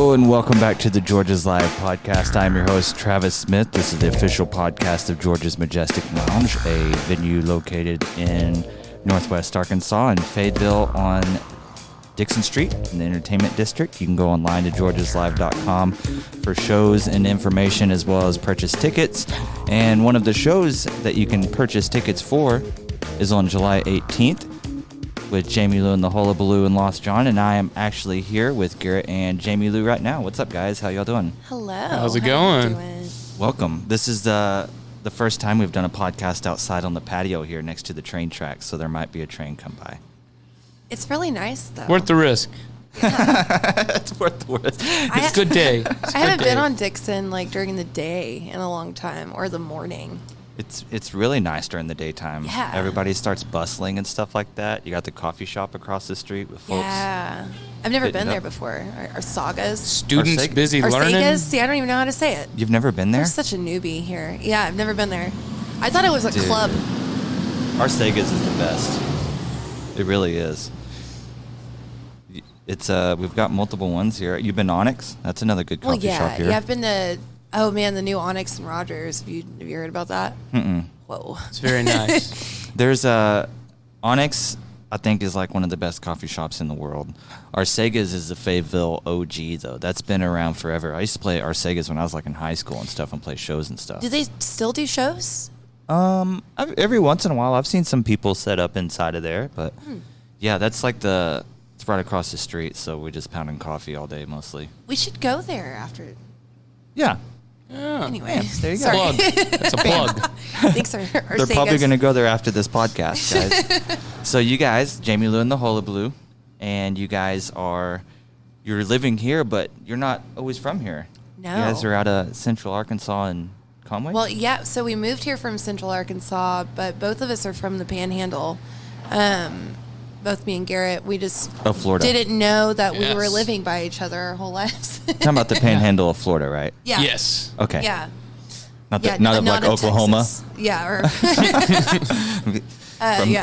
Hello and welcome back to the Georgia's Live podcast. I'm your host, Travis Smith. This is the official podcast of Georgia's Majestic Lounge, a venue located in Northwest Arkansas in Fayetteville on Dixon Street in the Entertainment District. You can go online to georgiaslive.com for shows and information as well as purchase tickets. And one of the shows that you can purchase tickets for is on July 18th. With Jamie Lou The Hullabaloo in Lost John, and I am actually here with Garrett and Jamie Lou right now. What's up, guys? How y'all doing? Hello. How's it going? Welcome. This is the first time we've done a podcast outside on the patio here next to the train tracks, so there might be a train come by. It's really nice, though. Worth the risk. Yeah. It's worth the risk. It's a good day. I haven't been on Dixon like during the day in a long time, or the morning. It's really nice during the daytime. Yeah. Everybody starts bustling and stuff like that. You got the coffee shop across the street with folks. Yeah. I've never been there before. Our sagas. Students busy learning. Sagas? See, I don't even know how to say it. You've never been there? I'm such a newbie here. Yeah, I've never been there. I thought it was a club. Our Segas is the best. It really is. It's we've got multiple ones here. You've been to Onyx? That's another good coffee shop here. Yeah, I've been to. Oh man, the new Onyx and Rogers. Have you heard about that? Mm-mm. Whoa, it's very nice. There's Onyx. I think is like one of the best coffee shops in the world. Arcega's is the Fayetteville OG though. That's been around forever. I used to play Arcega's when I was like in high school and stuff, and play shows and stuff. Do they still do shows? Every once in a while, I've seen some people set up inside of there, but yeah, that's like it's right across the street. So we're just pounding coffee all day mostly. We should go there after. Yeah. Yeah. Anyway, there you go. Plug. That's a plug. Thanks, They're probably going to go there after this podcast, guys. So you guys, Jamie Lou and The Hullabaloo, and you guys you're living here, but you're not always from here. No. You guys are out of Central Arkansas and Conway? Well, yeah, so we moved here from Central Arkansas, but both of us are from the Panhandle. Both me and Garrett, we just Florida. didn't know that we Yes. were living by each other our whole lives. Talking about the Panhandle of Florida, right? Yeah. Yes. Okay. Yeah. Not Yeah, like Oklahoma. Texas. Yeah.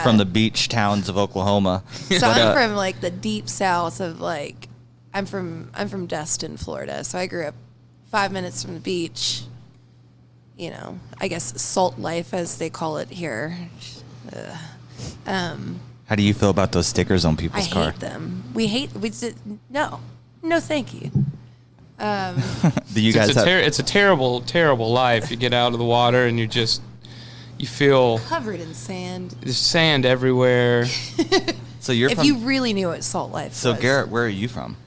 From the beach towns of Oklahoma. So I'm from like the deep south of like I'm from Destin, Florida. So I grew up 5 minutes from the beach. You know, I guess salt life as they call it here. How do you feel about those stickers on people's car? I hate them. No, thank you. Do you guys It's a terrible, terrible life. You get out of the water and you feel Covered in sand. there's sand everywhere. So you're If from, you really knew what salt life was. So Garrett, where are you from?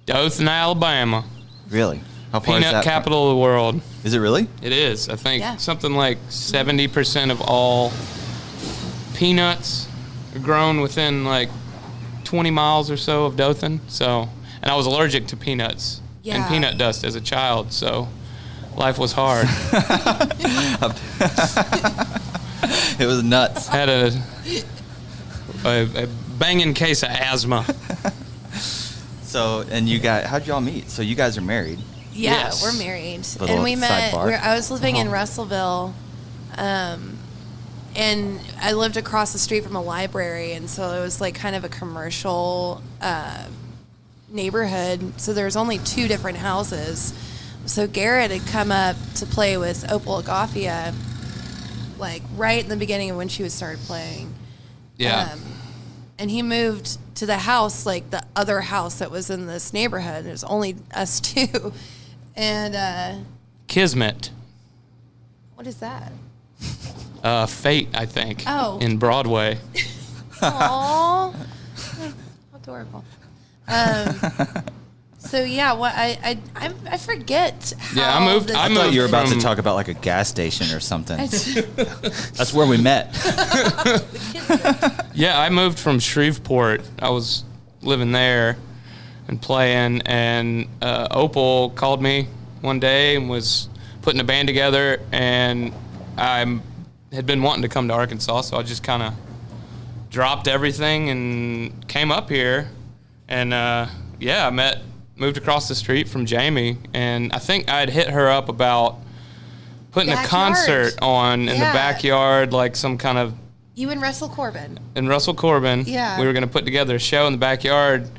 Dothan, Alabama. Really? How far is Peanut that capital of the world. Is it really? It is. I think Yeah. something like 70% of all peanuts are grown within like 20 miles or so of Dothan. So, and I was allergic to peanuts and Yeah. peanut dust as a child, so life was hard. It was nuts. Had a banging case of asthma. So, and you guys, how'd y'all meet? So you guys are married. Yeah, Yes. we're married. Little And we met, sidebar. I was living in Russellville, and I lived across the street from a library, and so it was like kind of a commercial neighborhood. So there was only 2 different houses. So Garrett had come up to play with Opal Agafia, like right in the beginning of when she was started playing. Yeah. And he moved to the house, like the other house that was in this neighborhood. There's only us 2. And Kismet. what is that? Fate, I think. Oh. In Broadway. Aww. Adorable. So yeah, what I forget how Yeah, I moved- this- I I thought you were about to from- talk about like a gas station or something. That's where we met. Yeah, I moved from Shreveport. I was living there and playing, and Opal called me one day and was putting a band together, and I had been wanting to come to Arkansas, so I just kind of dropped everything and came up here. And yeah, I moved across the street from Jamie, and I think I'd hit her up about putting a Backyard. concert on in the Yeah. backyard, like some kind of You and Russell Corbin. and Russell Corbin. Yeah. We were going to put together a show in the backyard,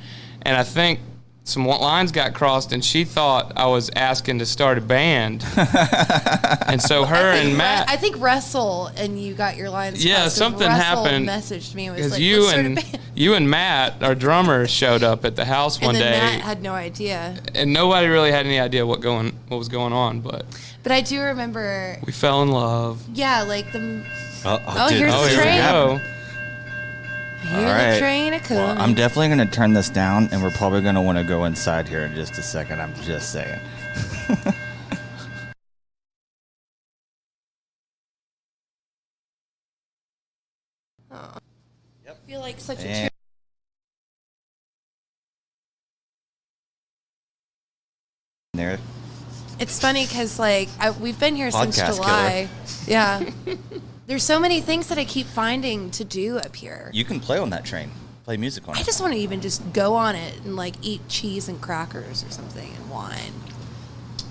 and I think some lines got crossed, and she thought I was asking to start a band. And so I think Russell and you got your lines. Yeah, crossed, something Russell happened. Messaged me and was Because like, you and Matt, our drummer, showed up at the house one and then day. Matt had no idea, and nobody really had any idea what was going on, but I do remember we fell in love. Yeah, like the. Dude, here's the here train. we go. Here's All right. the train a coming. Well, I'm definitely going to turn this down, and we're probably going to want to go inside here in just a second. I'm just saying. I feel like such a And- There. It's funny because, like, we've been here since Podcast July. Yeah. There's so many things that I keep finding to do up here. You can play on that train. Play music on I it. just want to even just go on it and, like, eat cheese and crackers or something and wine.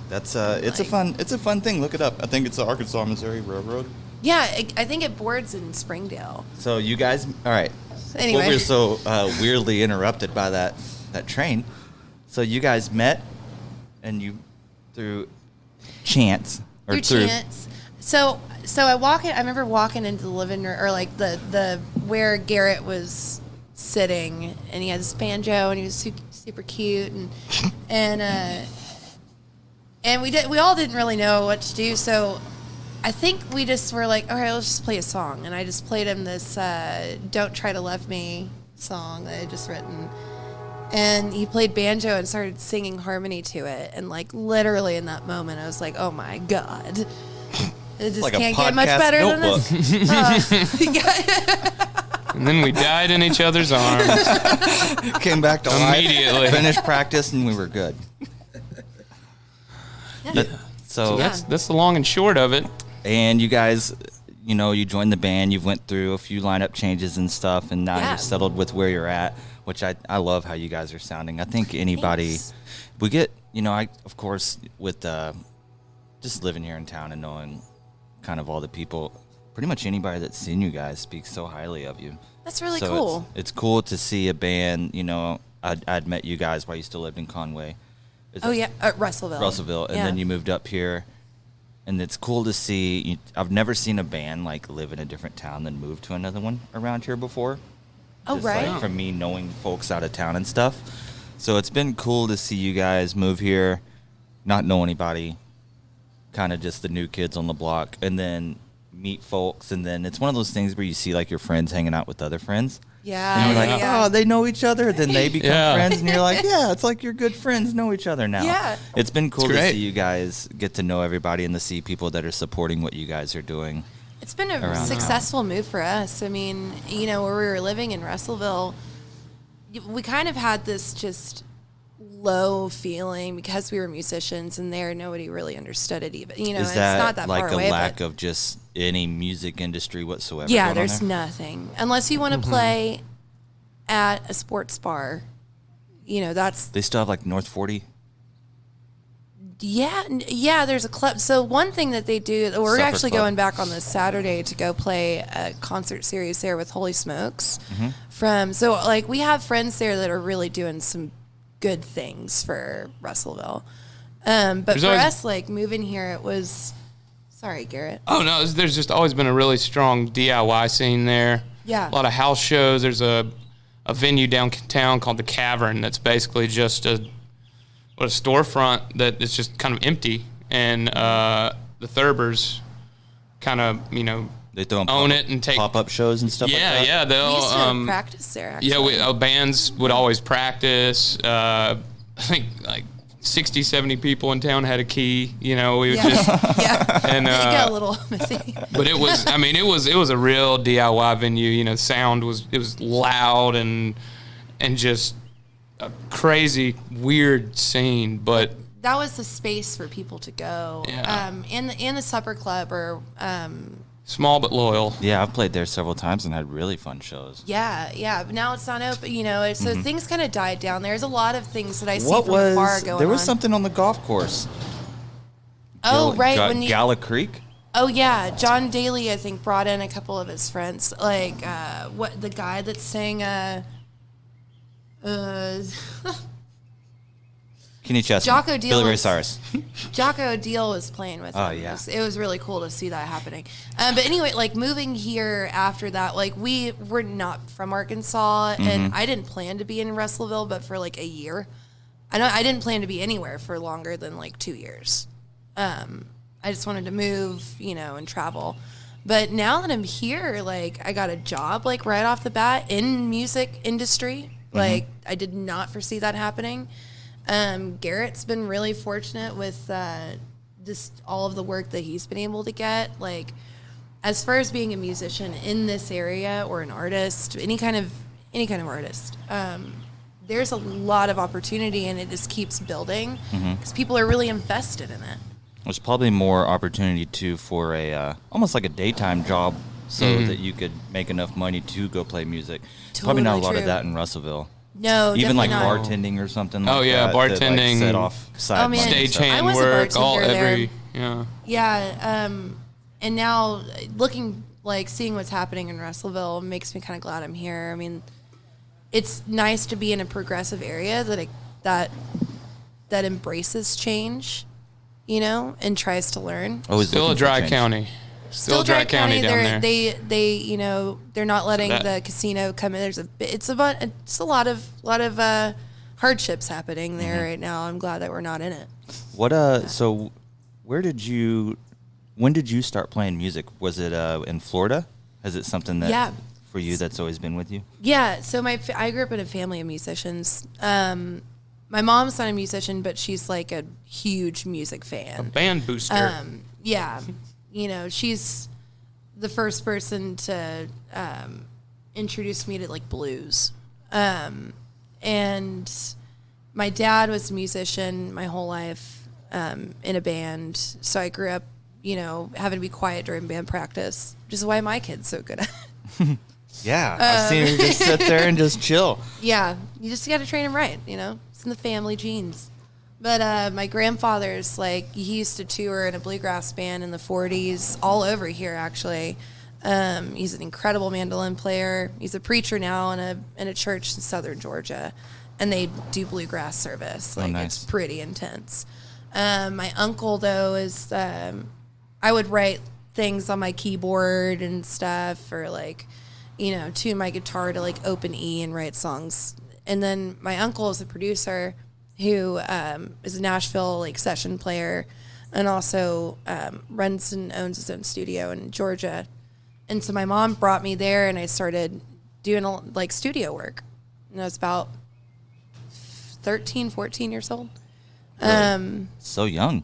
That's it's a fun thing. Look it up. I think it's the Arkansas Missouri Railroad. Yeah, I think it boards in Springdale. So you guys, all right. Anyway. Well, we were so weirdly interrupted by that train. So you guys met, and you through chance or Through chance. So I remember walking into the living room, or like the where Garrett was sitting, and he had his banjo, and he was super cute, and we all didn't really know what to do. So I think we just were like, all right, let's just play a song, and I just played him this "Don't Try to Love Me" song that I had just written. And he played banjo and started singing harmony to it. And, like, literally in that moment, I was like, oh, my God. It just like a can't get much podcast better notebook. than this. And then we died in each other's arms. Came back to life, Immediately. finished practice, and we were good. Yeah. So That's the long and short of it. and you guys, you joined the band. You went through a few lineup changes and stuff, and now Yeah. you're settled with where you're at. Which I love how you guys are sounding. I think anybody, Thanks. we get, of course, with just living here in town and knowing kind of all the people, pretty much anybody that's seen you guys speaks so highly of you. That's really So cool. It's cool to see a band, I'd met you guys while you still lived in Conway. Oh, yeah, Russellville. And Yeah. then you moved up here. And it's cool to see, I've never seen a band like live in a different town than move to another one around here before. Oh, Just, right. Like, from me knowing folks out of town and stuff. So it's been cool to see you guys move here, not know anybody, kind of just the new kids on the block, and then meet folks. And then it's one of those things where you see like your friends hanging out with other friends. Yeah. And you're like, yeah. oh, they know each other. Then they become Yeah. friends. And you're like, yeah, it's like your good friends know each other now. Yeah. It's been cool It's to great. see you guys get to know everybody and to see people that are supporting what you guys are doing. It's been a around successful move for us. I mean, where we were living in Russellville, we kind of had this just low feeling because we were musicians, and there nobody really understood it even. Is it's that not that like far a away. lack but of just any music industry whatsoever? yeah, going on there's there? nothing unless you want to play at a sports bar. That's They still have like North 40. yeah. There's a club. So one thing that they do, we're Supper actually club. going back on this Saturday to go play a concert series there with Holy Smokes. We have friends there that are really doing some good things for Russellville. But There's for always- us, like moving here, it was. Sorry, Garrett. Oh, no, there's just always been a really strong DIY scene there. Yeah. A lot of house shows. There's a venue downtown called The Cavern that's basically just a storefront that is just kind of empty. And the Thurbers kind of, They throw own it and take pop-up shows and stuff like that. Yeah, We used to they'll practice there, actually. yeah, bands would always practice. I think like 60, 70 people in town had a key. We would Yeah. just yeah. and It got a little messy. but it was it was a real DIY venue. Sound was loud and just a crazy weird scene, but That was the space for people to go. Yeah. In the supper club or small but loyal. Yeah, I've played there several times and had really fun shows. yeah. But now it's not open. So things kind of died down. There's a lot of things that I see What from was afar going on. there was something on the golf course? Oh, right. when you, Gala Creek. oh yeah, John Daly I think brought in a couple of his friends. Like what the guy that sang Kenny Chesney, Jocko Deal Billy Ray was- Cyrus. Jocko Deal was playing with Oh, him. yeah. It was really cool to see that happening. But anyway, like moving here after that, like we were not from Arkansas, and I didn't plan to be in Russellville, but for like a year. I didn't plan to be anywhere for longer than like 2 years. I just wanted to move, and travel. But now that I'm here, like I got a job like right off the bat in music industry. Like I did not foresee that happening. Garrett's been really fortunate with just all of the work that he's been able to get. Like, as far as being a musician in this area or an artist, any kind of artist, there's a lot of opportunity, and it just keeps building because people are really invested in it. There's probably more opportunity too for a almost like a daytime job, so that you could make enough money to go play music. Probably not a lot Totally of true. that in Russellville. No, Even like definitely not. bartending or something. Like Oh, yeah, that, that, like, bartending, set off side Oh, man. money and stuff. I stagehand was a work, all bartender there. every yeah. Yeah, and now seeing what's happening in Russellville makes me kind of glad I'm here. I mean, it's nice to be in a progressive area that embraces change, and tries to learn. Always Still looking a for dry change. county. Still a dry county down there. They're not letting That- the casino come in. It's a lot of hardships happening there right now. I'm glad that we're not in it. What so when did you start playing music? Was it in Florida? Is it something that Yeah. for you that's always been with you? Yeah, so I grew up in a family of musicians. My mom's not a musician, but she's like a huge music fan. Band booster. Yeah, she's the first person to introduce me to like blues. And my dad was a musician my whole life in a band, so I grew up, having to be quiet during band practice, which is why my kid's so good at it. Yeah, I've seen her just sit there and just chill. Yeah, you just got to train him right, It's in the family genes. But my grandfather's, he used to tour in a bluegrass band in the 40s, all over here, actually. He's an incredible mandolin player. He's a preacher now in a church in southern Georgia, and they do bluegrass service. Nice. It's pretty intense. My uncle, though, is I would write things on my keyboard and stuff, or tune my guitar to open E and write songs. And then my uncle is a producer who is a Nashville session player, and also runs and owns his own studio in Georgia. And so my mom brought me there, and I started doing studio work. And I was about 13, 14 years old. So young.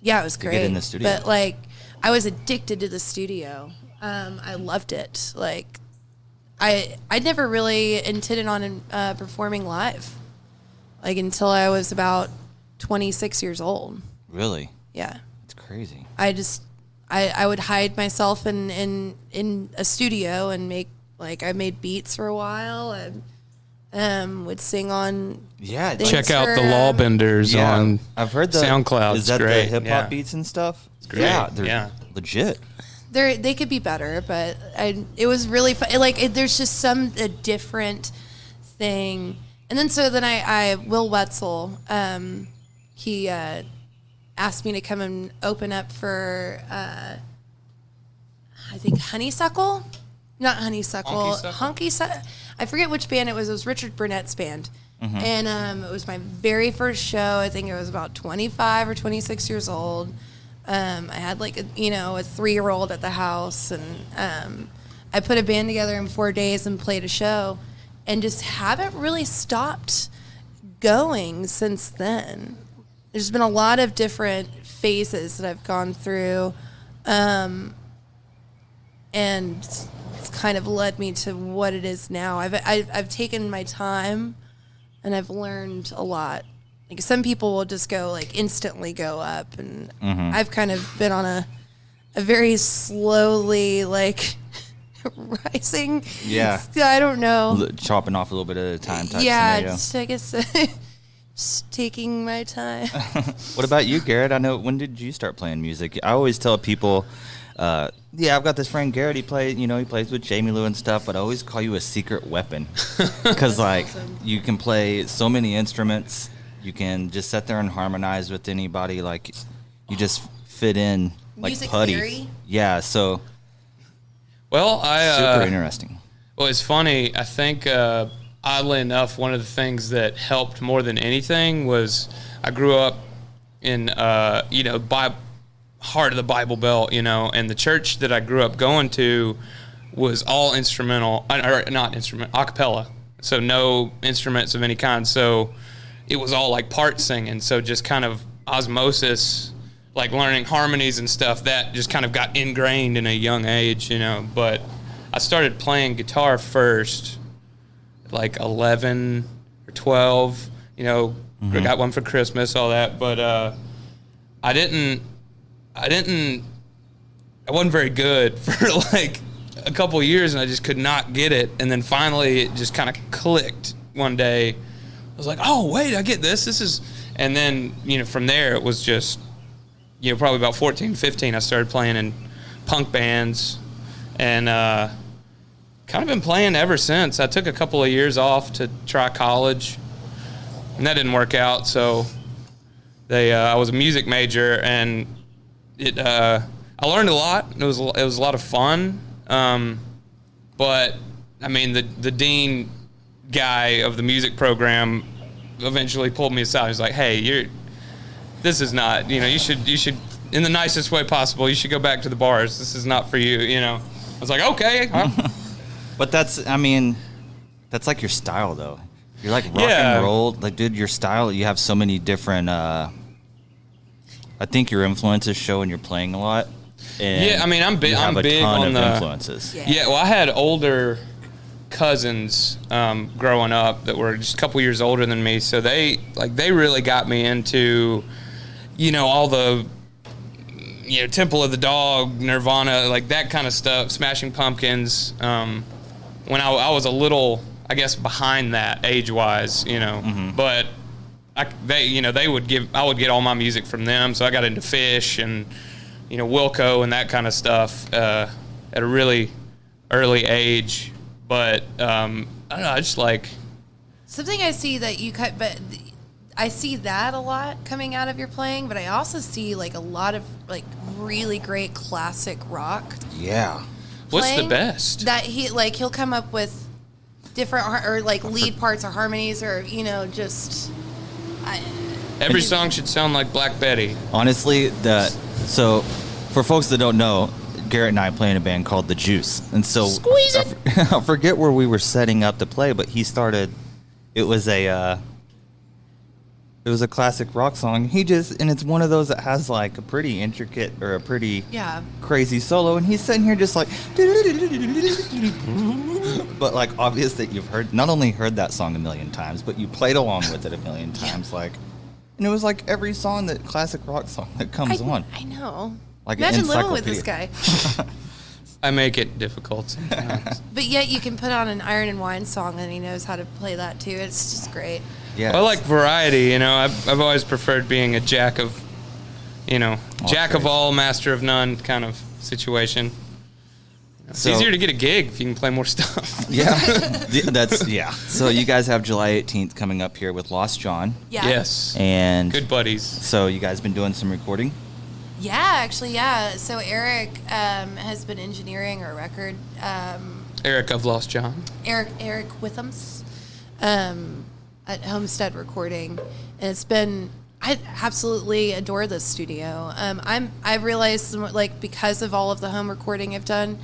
Yeah, it was great. get in the studio. But I was addicted to the studio. I loved it. I never really intended on performing live, until I was about 26 years old. Really? Yeah. It's crazy. I would hide myself in a studio and make I made beats for a while. And would sing on. Yeah. things Check out for, the Lawbenders on I've heard the SoundCloud. Is that It's great. the hip hop Yeah. beats and stuff? great. Yeah, they're Yeah. legit. They could be better, but it was really fun. There's just a different thing. And then I Will Wetzel, he asked me to come and open up for I think Honeysuckle, not Honeysuckle, Honkysuckle? I forget which band it was. It was Richard Burnett's band. And it was my very first show. I think I was about 25 or 26 years old. I had a 3-year-old at the house, and I put a band together in 4 days and played a show, and just haven't really stopped going since then. There's been a lot of different phases that I've gone through, and it's kind of led me to what it is now. I've taken my time, and I've learned a lot. Some people will just go instantly go up, and I've kind of been on a very slowly rising. Yeah. I don't know. Chopping off a little bit at a time type Yeah, scenario. just I guess just taking my time. What about you, Garrett? I know, when did you start playing music? I always tell people, I've got this friend Garrett. He plays with Jamie Lou and stuff, but I always call you a secret weapon because you can play so many instruments. You can just sit there and harmonize with anybody. Like, you just fit in like Music putty. theory? Yeah, so Well, super interesting. Well, it's funny. I think, oddly enough, one of the things that helped more than anything was I grew up in, heart of the Bible Belt, and the church that I grew up going to was all instrumental, or not instrument, a cappella. So no instruments of any kind. So it was all like part singing. So just kind of osmosis, like learning harmonies and stuff, that just kind of got ingrained in a young age, But I started playing guitar first, like 11 or 12, I got one for Christmas, all that. But I wasn't very good for like a couple of years, and I just could not get it. And then finally it just kind of clicked one day. I was like, oh, wait, I get this. And then, from there it was just, probably about 14, 15, I started playing in punk bands, and kind of been playing ever since. I took a couple of years off to try college, and that didn't work out. So I was a music major, and I learned a lot. It was a lot of fun. But I mean, the dean guy of the music program eventually pulled me aside. He's like, "Hey, this is not, you should, in the nicest way possible, you should go back to the bars. This is not for you." I was like, "Okay." But that's like your style, though. You're like rock and roll. Like, dude, your style, you have so many different, I think your influences show when you're playing a lot. And yeah, I mean, I'm big on the influences. Yeah, well, I had older cousins growing up that were just a couple years older than me, so they really got me into, all the, Temple of the Dog, Nirvana, like that kind of stuff, Smashing Pumpkins. When I was a little, I guess, behind that age-wise, but I would get all my music from them, so I got into Fish and Wilco and that kind of stuff at a really early age. But I don't know, I just like something I see that you cut, but I see that a lot coming out of your playing. But I also see like a lot of like really great classic rock. Yeah. What's the best? That he'll come up with different or like lead parts or harmonies or just. Every song should sound like Black Betty. Honestly, so for folks that don't know, Garrett and I play in a band called The Juice, and so Squeeze it. I forget where we were setting up to play, but he started. It was a classic rock song. And it's one of those that has like a pretty intricate or a pretty crazy solo, and he's sitting here just like, but like obvious that you've not only heard that song a million times, but you played along with it a million times, like. And it was like every song, that classic rock song that comes on. I know. Like imagine living with this guy. I make it difficult sometimes. But yet you can put on an Iron and Wine song and he knows how to play that too. It's just great. Yeah. I like variety, I've always preferred being a jack of all, master of none kind of situation. It's easier to get a gig if you can play more stuff. Yeah. So you guys have July 18th coming up here with Lost John. Yeah. Yes. And good buddies. So you guys been doing some recording? Yeah, actually, yeah. So Eric has been engineering our record. Eric of Lost John. Eric Withams at Homestead Recording. And it's been, I absolutely adore this studio. I realized, like, because of all of the home recording I've done,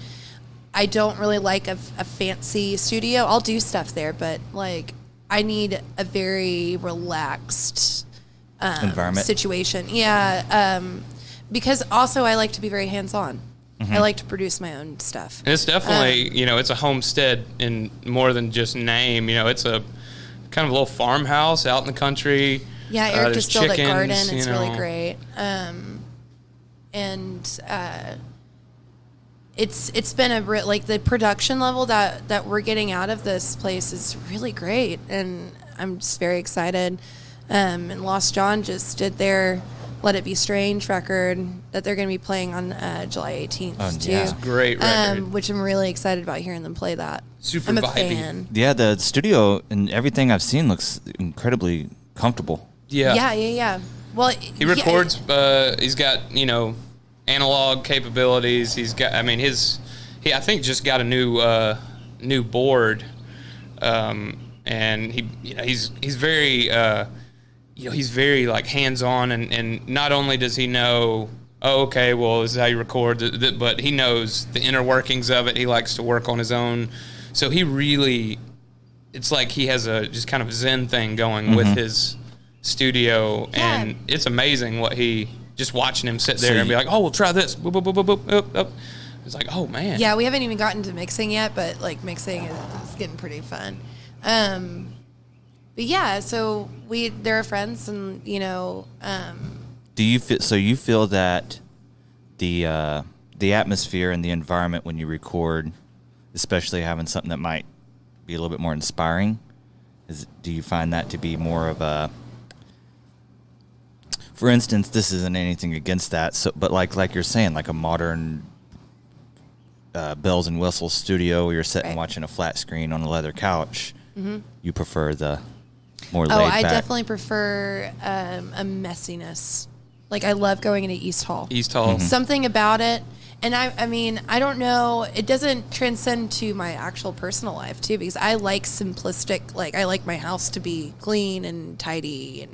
I don't really like a fancy studio. I'll do stuff there, but, like, I need a very relaxed environment situation. Yeah. Because also I like to be very hands-on. Mm-hmm. I like to produce my own stuff. And it's definitely, it's a homestead in more than just name. It's a kind of a little farmhouse out in the country. Yeah, Eric just built a garden. It's really great. It's been like the production level that we're getting out of this place is really great, and I'm just very excited. And Lost John just did their Let It Be Strange record that they're going to be playing on July 18th too. Yeah. Great record. Which I'm really excited about hearing them play that. Super I'm a vibey. fan. Yeah, the studio and everything I've seen looks incredibly comfortable. Yeah. Well, he records. He's got analog capabilities. He's got. I mean, he I think just got a new board, and he's very he's very like hands on, and not only does he know. Oh, okay, well, this is how you record, but he knows the inner workings of it. He likes to work on his own. So he really, it's like he has a just kind of Zen thing going with his studio, and it's amazing what just watching him sit there and be like, oh, we'll try this. Boop, boop, boop, boop, boop, boop. It's like, oh, man. Yeah, we haven't even gotten to mixing yet, but like mixing is getting pretty fun. But yeah, so they're friends, and Do you feel that the atmosphere and the environment when you record, especially having something that might be a little bit more inspiring, do you find that to be more of a, for instance, this isn't anything against that, but like you're saying, like a modern bells and whistles studio where you're sitting watching a flat screen on a leather couch, you prefer the more laid back? I definitely prefer a messiness. Like, I love going into East Hall. Something about it. And I mean, I don't know. It doesn't transcend to my actual personal life, too, because I like simplistic. Like, I like my house to be clean and tidy.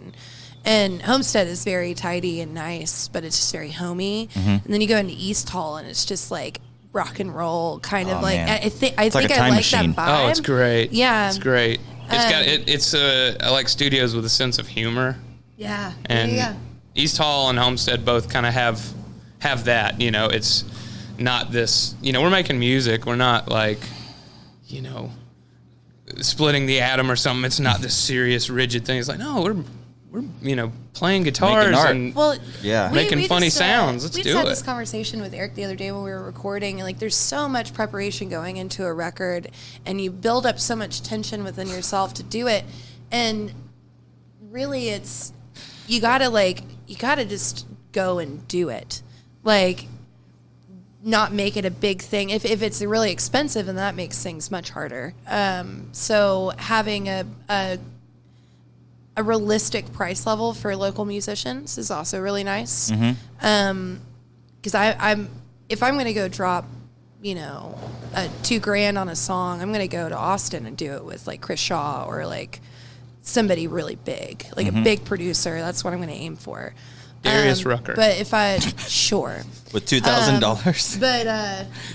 And Homestead is very tidy and nice, but it's just very homey. And then you go into East Hall, and it's just like rock and roll kind of like. Man. I think I like that vibe. Oh, it's great. Yeah. It's great. I like studios with a sense of humor. Yeah. And East Hall and Homestead both kind of have that, it's not this, we're making music. We're not like, splitting the atom or something. It's not this serious, rigid thing. It's like, no, we're playing guitars and making funny sounds. Let's do it. We had this conversation with Eric the other day when we were recording, and like, there's so much preparation going into a record, and you build up so much tension within yourself to do it, and really, you gotta just go and do it. Like, not make it a big thing. If it's really expensive, and that makes things much harder. So having a realistic price level for local musicians is also really nice. Because I'm if I'm going to go drop, $2,000 on a song, I'm going to go to Austin and do it with like Chris Shaw or like somebody really big, like a big producer. That's what I'm going to aim for. Darius Rucker. But if I sure with $2,000, but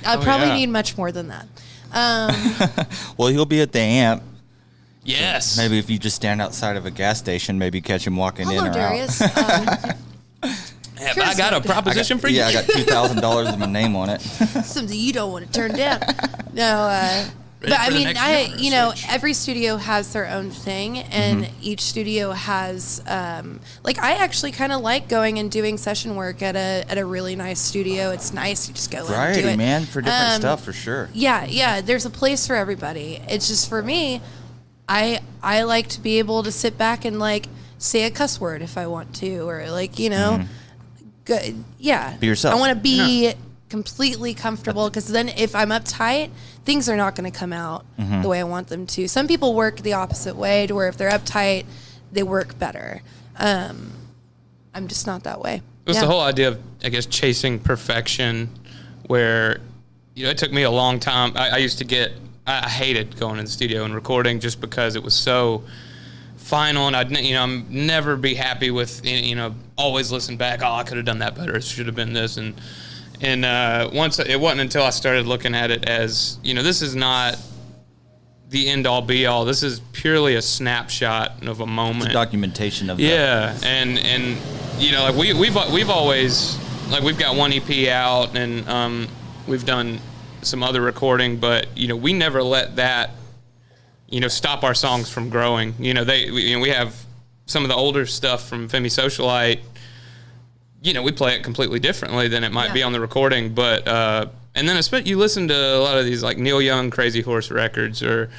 I'll probably need much more than that. Well, he'll be at the Amp. Yes. So maybe if you just stand outside of a gas station, maybe catch him walking in or Darius. out. I got a proposition for you. Yeah, I got $2,000 with my name on it. Something you don't want to turn down. No, but I mean, every studio has their own thing, and each studio has, like, I actually kind of like going and doing session work at a really nice studio. It's nice. You just go and do it. Man, for different stuff, for sure. Yeah. There's a place for everybody. It's just, for me, I like to be able to sit back and, like, say a cuss word if I want to, or, like, good. Yeah. Be yourself. I want to be completely comfortable, because then if I'm uptight, things are not going to come out the way I want them to. Some people work the opposite way, to where if they're uptight, they work better. I'm just not that way. It's the whole idea of, I guess, chasing perfection, where, it took me a long time. I hated going in the studio and recording just because it was so final, and I'd never be happy with, always listen back. Oh, I could have done that better. It should have been this. And once, it wasn't until I started looking at it as, this is not the end all be all. This is purely a snapshot of a moment. The documentation of and like we've always, like, we've got one EP out, and we've done some other recording, but we never let that stop our songs from growing. We have some of the older stuff from Femi Socialite. We play it completely differently than it might be on the recording, but and then especially you listen to a lot of these, like, Neil Young Crazy Horse records, or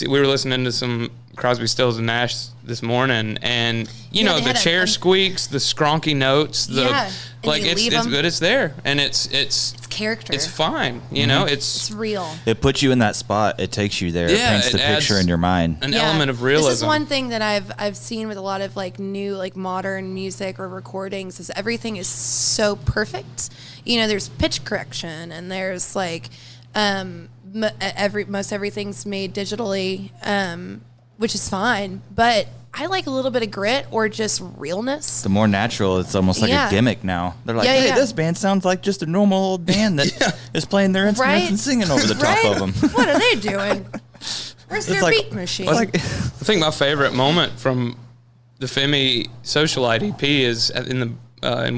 we were listening to some Crosby, Stills and Nash this morning, and the chair squeaks, the skronky notes, it's good, it's there, and it's character. It's fine. You know, It's real. It puts you in that spot. It takes you there. It paints the picture in your mind. An element of realism. This is one thing that I've seen with a lot of like new like modern music or recordings is everything is so perfect. You know, there's pitch correction and there's like most everything's made digitally, which is fine, but I like a little bit of grit or just realness. The more natural, it's almost like a gimmick now. They're like, hey, this band sounds like just a normal old band that is playing their instruments and singing over the top of them. What are they doing? Where's their beat machine? I think my favorite moment from the Femi Socialite EP is in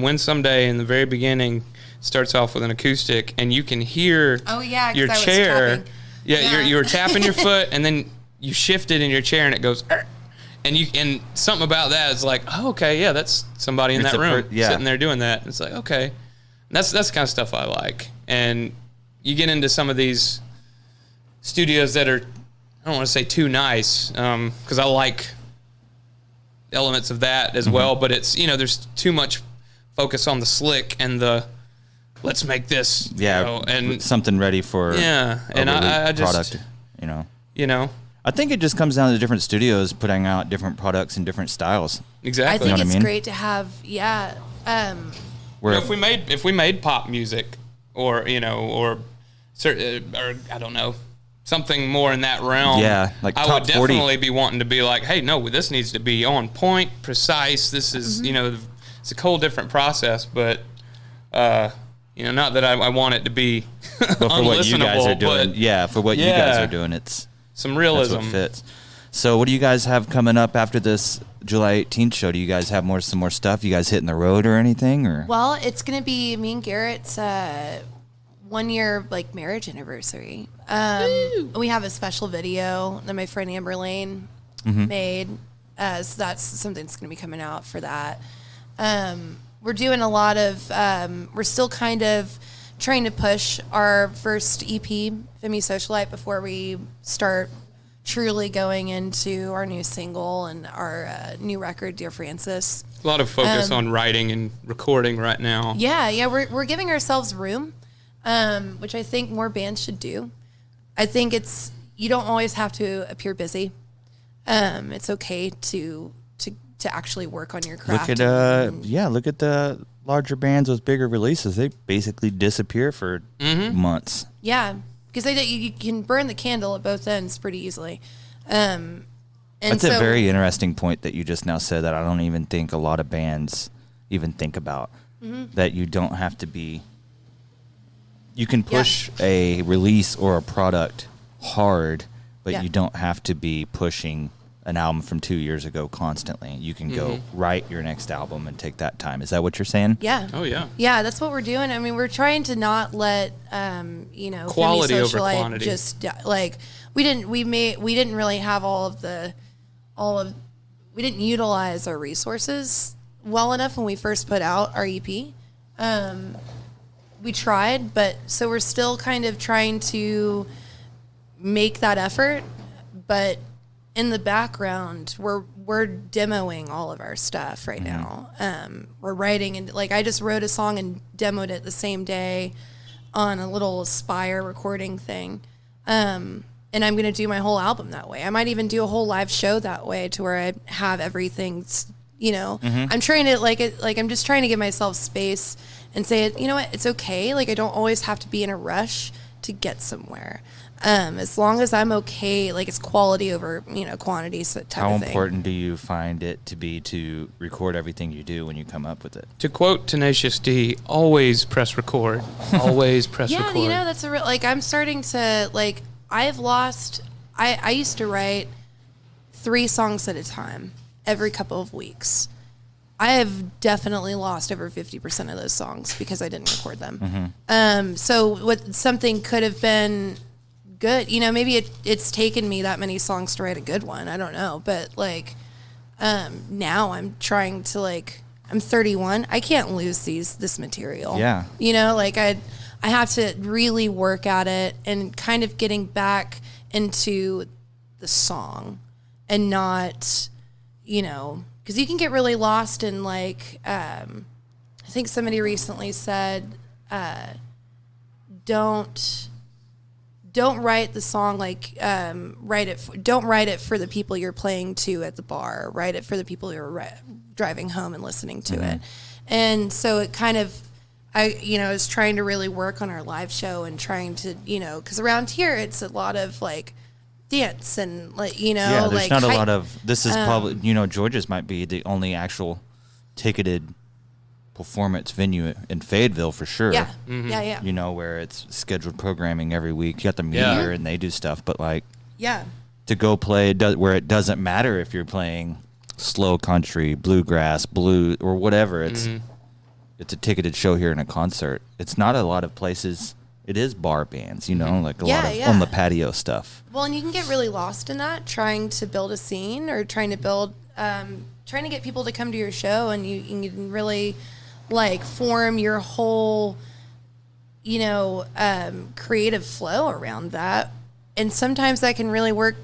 Win Someday in the very beginning. Starts off with an acoustic, and you can hear your chair. You were tapping your foot, and then you shifted in your chair, and it goes... And something about that is like, oh, okay, yeah, that's somebody in that room sitting there doing that. It's like, okay. And that's the kind of stuff I like. And you get into some of these studios that are, I don't want to say too nice, because I like elements of that as well, but it's, you know, there's too much focus on the slick and the let's make this, you know, and something ready for and I just product, you know. I think it just comes down to different studios putting out different products in different styles. Exactly. I think it's great to have, where if we made pop music, or or I don't know, something more in that realm. Yeah, like I would definitely be wanting to be like, hey, no, this needs to be on point, precise. This is it's a whole different process, but not that I want it to be but for what you guys are doing, for what you guys are doing, it's some realism. That's what fits. So what do you guys have coming up after this July 18th show? Do you guys have some more stuff? You guys hitting the road or anything? Or well, it's gonna be me and Garrett's 1 year like marriage anniversary. We have a special video that my friend Amber Lane made. So that's something that's gonna be coming out for that. We're doing a lot of. We're still kind of trying to push our first EP, Femi Socialite, before we start truly going into our new single and our new record, Dear Francis. A lot of focus on writing and recording right now. Yeah, we're giving ourselves room, which I think more bands should do. I think you don't always have to appear busy. It's okay to actually work on your craft. Look at the larger bands with bigger releases. They basically disappear for months. Yeah, because you can burn the candle at both ends pretty easily. And that's a very interesting point that you just now said that I don't even think a lot of bands even think about. That you don't have to be... You can push a release or a product hard, but you don't have to be pushing an album from 2 years ago constantly. You can go write your next album and take that time. Is that what you're saying? Yeah. Oh yeah. Yeah, that's what we're doing. I mean, we're trying to not let quality over quantity. Just like we didn't really have we didn't utilize our resources well enough when we first put out our EP. We tried, but so we're still kind of trying to make that effort, but in the background, we're demoing all of our stuff right now. We're writing, and like I just wrote a song and demoed it the same day on a little Aspire recording thing. And I'm going to do my whole album that way. I might even do a whole live show that way to where I have everything, I'm trying to I'm just trying to give myself space and say, you know what, it's okay. Like I don't always have to be in a rush to get somewhere. As long as I'm okay, like it's quality over, quantity type of thing. How important do you find it to be to record everything you do when you come up with it? To quote Tenacious D, always press record. Always press record. Yeah, that's a real, I'm starting to, I used to write 3 songs at a time every couple of weeks. I have definitely lost over 50% of those songs because I didn't record them. So what something could have been good, maybe it's taken me that many songs to write a good one. I don't know, but now I'm trying to I'm 31. I can't lose this material. Yeah. I have to really work at it and kind of getting back into the song and not, because you can get really lost in I think somebody recently said, don't write the song like don't write it for the people you're playing to at the bar. Write it for the people you're driving home and listening to it. And so it kind of, I was trying to really work on our live show and trying to, because around here it's a lot of like dance and like, yeah, there's like not a lot of, this is probably, George's might be the only actual ticketed performance venue in Fayetteville for sure. Yeah. Yeah. Where it's scheduled programming every week. You got the meter and they do stuff, but like, to go play where it doesn't matter if you're playing slow country, bluegrass, blues, or whatever. It's a ticketed show here in a concert. It's not a lot of places. It is bar bands, like a lot of on the patio stuff. Well, and you can get really lost in that, trying to build a scene or trying to get people to come to your show, and you can really like form your whole, creative flow around that. And sometimes that can really work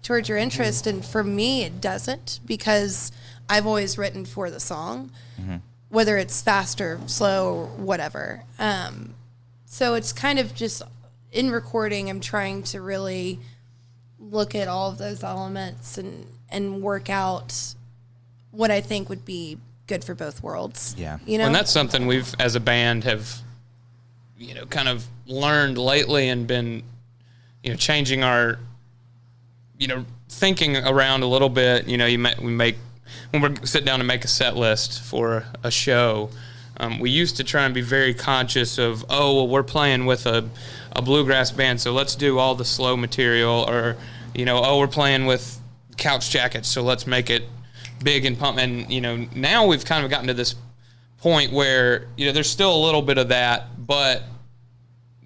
towards your interest. And for me, it doesn't, because I've always written for the song, whether it's fast or slow or whatever. So it's kind of just in recording, I'm trying to really look at all of those elements and work out what I think would be good for both worlds. Yeah. And that's something we've, as a band, have, kind of learned lately and been, changing our, thinking around a little bit. When we sit down and make a set list for a show, we used to try and be very conscious of, we're playing with a bluegrass band, so let's do all the slow material, or, we're playing with Couch Jackets, so let's make it big and pump. And, now we've kind of gotten to this point where, there's still a little bit of that, but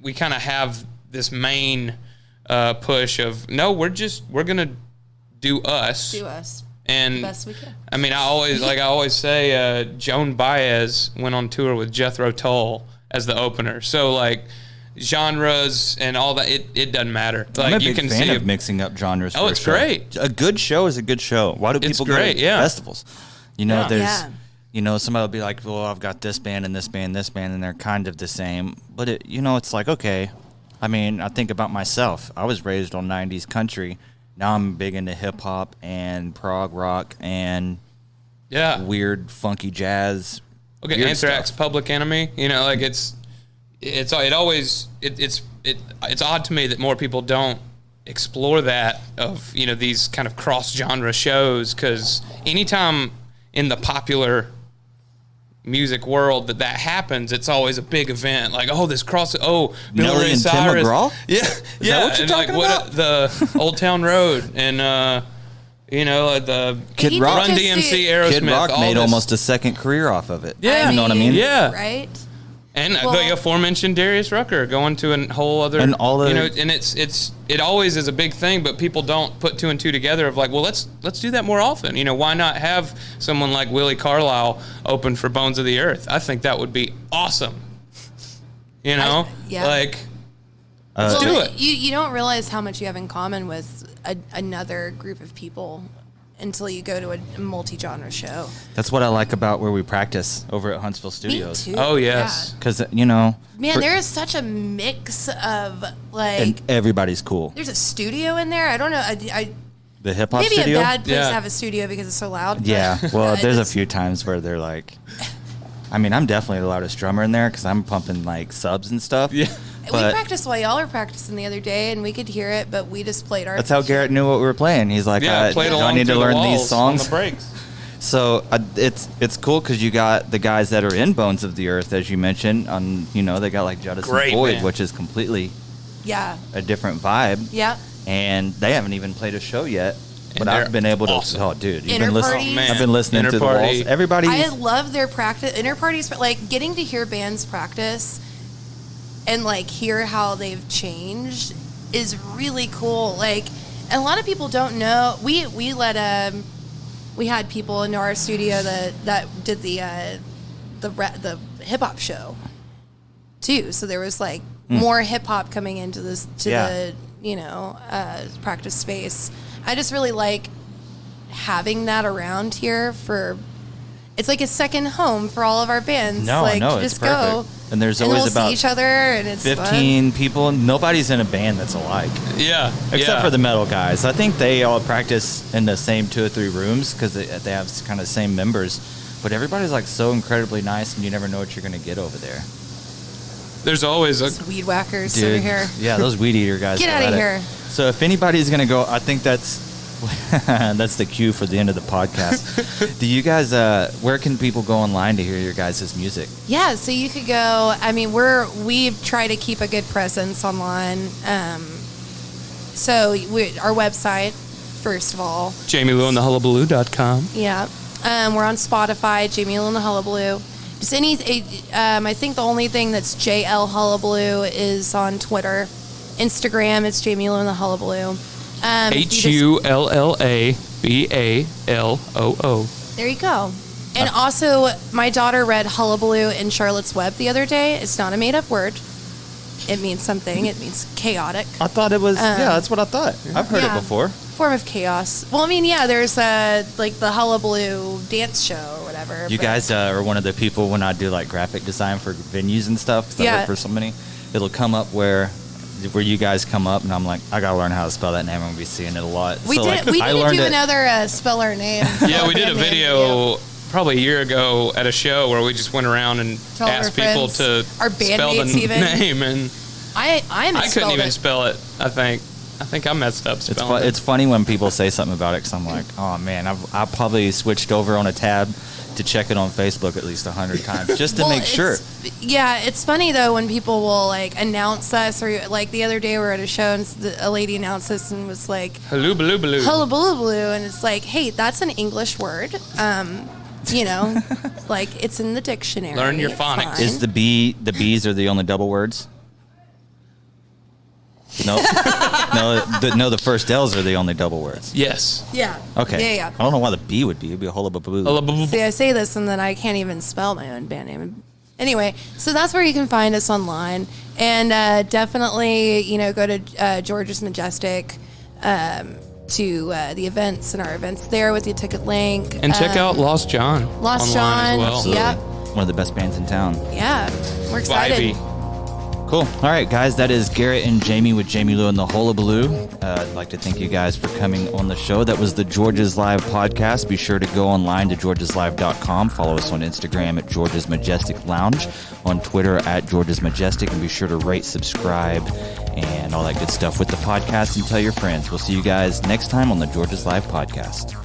we kind of have this main push of, no, we're going to do us. Do us. And the best we can. I mean, I always say, Joan Baez went on tour with Jethro Tull as the opener. So like genres and all that, it doesn't matter. Like, I'm a big fan of mixing up genres. Oh, it's great. A good show is a good show. Why do people go to festivals? There's somebody will be like, well, I've got this band and this band, and they're kind of the same. But it's like, okay. I mean, I think about myself. I was raised on 90s country. Now I'm big into hip hop and prog rock and weird funky jazz. Okay, Anthrax, stuff. Public Enemy. It's odd to me that more people don't explore that of these kind of cross genre shows, because anytime in the popular music world that happens, it's always a big event. Like, this Billy Ray and Cyrus. Tim McGraw? Yeah. Is that what you're talking about? The Old Town Road and the Kid Rock, Run DMC, Aerosmith. Kid Rock made almost a second career off of it. Yeah, you know what I mean? Yeah, right. And the aforementioned Darius Rucker going to a whole other, and all the, and it always is a big thing, but people don't put two and two together of like, well, let's do that more often. Why not have someone like Willie Carlisle open for Bones of the Earth? I think that would be awesome. Let's do it. You don't realize how much you have in common with another group of people until you go to a multi-genre show. That's what I like about where we practice over at Huntsville Studios. Me too. Oh, yes. Because, man, there is such a mix of, like... And everybody's cool. There's a studio in there. I don't know. The hip-hop maybe studio? Maybe a bad place to have a studio because it's so loud. Yeah. Well, there's a few times where they're like... I mean, I'm definitely the loudest drummer in there because I'm pumping, like, subs and stuff. Yeah. But we practiced while y'all were practicing the other day, and we could hear it, but we just played our... That's how Garrett knew what we were playing. He's like, do I need to learn these songs? On the breaks. So it's cool because you got the guys that are in Bones of the Earth, as you mentioned. They got like Judas and Boyd, which is completely a different vibe. Yeah. And they haven't even played a show yet. But I've been able to... Oh, dude. I've been listening to the walls. Everybody... I love their practice. Inter parties, like getting to hear bands practice and like hear how they've changed is really cool. Like, and a lot of people don't know. We had people into our studio that did the hip hop show too. So there was like more hip hop coming into the practice space. I just really like having that around here it's like a second home for all of our bands. No, like, no, you it's just perfect. go. And there's And always we'll about see each other, and it's 15 people. Nobody's in a band that's alike. Yeah. Except for the metal guys. I think they all practice in the same 2 or 3 rooms because they have kind of the same members. But everybody's like so incredibly nice, and you never know what you're going to get over there. There's always a fun. Weed whackers Dude, over here. yeah, those weed eater guys. Get go out of at it. here. So if anybody's going to go, I think that's that's the cue for the end of the podcast. Do you guys, where can people go online to hear your guys' music? Yeah, so you could go. I mean, we've tried to keep a good presence online. So our website, first of all, JamieLouTheHullabaloo.com. yeah. We're on Spotify, Jamie Lou The Hullabaloo. Just I think the only thing that's JL Hullabaloo is on Twitter. Instagram, it's Jamie Lou The Hullabaloo. HULLABALOO. There you go. And also, my daughter read Hullabaloo in Charlotte's Web the other day. It's not a made-up word. It means something. It means chaotic. I thought it was, yeah, that's what I thought. I've heard it before. Form of chaos. Well, I mean, yeah, there's like the Hullabaloo dance show or whatever. You guys are one of the people when I do like graphic design for venues and stuff, because I work for so many, it'll come up where you guys come up, and I'm like, I gotta learn how to spell that name. I'm gonna be seeing it a lot. We did do another spell our name. Yeah, we did a video probably a year ago at a show where we just went around and asked people to our spell the name, and I couldn't even spell it. I think I messed up spelling it. It's funny when people say something about it, because I'm like, oh man, I probably switched over on a tab to check it on Facebook at least 100 times just to make sure. Yeah, it's funny though when people will like announce us, or like the other day we were at a show and a lady announced us and was like, Hullabaloo, and it's like, hey, that's an English word. You know, like it's in the dictionary. Learn your phonics. Is the B's are the only double words? No, the first L's are the only double words. Yes. Yeah. Okay. Yeah. I don't know why the B would be. It'd be a hullabaloo. See, I say this and then I can't even spell my own band name. Anyway, so that's where you can find us online, and definitely, go to George's Majestic to the events and our events there with the ticket link, and check out Lost John. Lost John, as well. Yep. One of the best bands in town. Yeah, we're excited. Vibey. Cool. All right, guys, that is Garrett and Jamie with Jamie Lou and the Hullabaloo. I'd like to thank you guys for coming on the show. That was the George's Live podcast. Be sure to go online to georgeslive.com. Follow us on Instagram at George's Majestic Lounge, on Twitter at George's Majestic, and be sure to rate, subscribe, and all that good stuff with the podcast, and tell your friends. We'll see you guys next time on the George's Live podcast.